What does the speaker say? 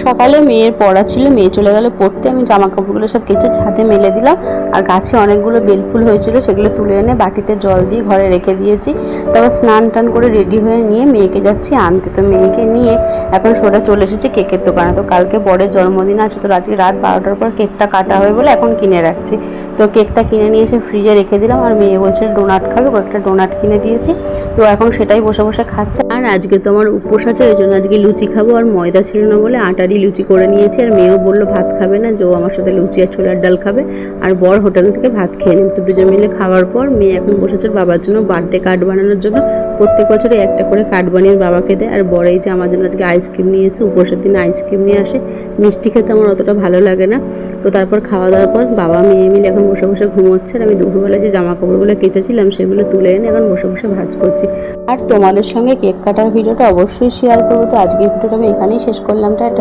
সকালে মেয়ের পড়া ছিল, মেয়ে চলে গেল পড়তে। আমি জামা কাপড়গুলো সব কেচে ছাদে মেলে দিলাম। আর গাছে অনেকগুলো বেলফুল হয়েছিল, সেগুলো তুলে এনে বাটিতে জল দিয়ে ঘরে রেখে দিয়েছি। তারপর স্নান টান করে রেডি হয়ে নিয়ে মেয়েকে যাচ্ছি আনতে। তো মেয়েকে নিয়ে এখন সোজা চলে এসেছে কেকের দোকানে। তো কালকে বরের জন্মদিন আছে, তো আজকে রাত 12টার পর কেকটা কাটা হবে বলে এখন কিনে রাখছি। তো কেকটা কিনে নিয়ে এসে ফ্রিজে রেখে দিলাম। আর মেয়ে বলছে ডোনাট খাবে, কয়েকটা ডোনাট কিনে দিয়েছি। তো এখন সেটাই বসে বসে খাচ্ছে। আর আজকে তো আমার উপোস আছে, ওই জন্য আজকে লুচি খাবো। আর ময়দা ছিল না বলে আটারই লুচি করে নিয়েছি। আর মেয়েও বললো ভাত খাবে না, যে ও আমার সাথে লুচি আর ছোলার ডাল খাবে। আর বর হোটেল থেকে ভাত খেয়ে নিন। তো দুজন মিলে খাওয়ার পর মেয়ে এখন বসেছে বাবার জন্য বার্থডে কার্ড বানানোর জন্য। প্রত্যেক বছরই একটা করে কার্ড বানিয়ে বাবাকে দেয়। আর বর এই যে আমার জন্য আজকে আইসক্রিম নিয়ে এসে, উপোসের দিন আইসক্রিম নিয়ে আসে। মিষ্টি খেতে আমার অতটা ভালো লাগে না। তো তারপর খাওয়া দাওয়ার পর বাবা মেয়ে মিলে এখন বসে বসে ঘুমোচ্ছে। আর আমি দুপুরবেলা যে জামা কাপড়গুলো কেচেছিলাম সেগুলো তুলে এনে এখন বসে বসে ভাঁজ করছি। আর তোমাদের সঙ্গে কেক কাটার ভিডিওটা অবশ্যই শেয়ার করবো। তো আজকে ভিডিওটা আমি এখানেই শেষ করলাম। টাটা।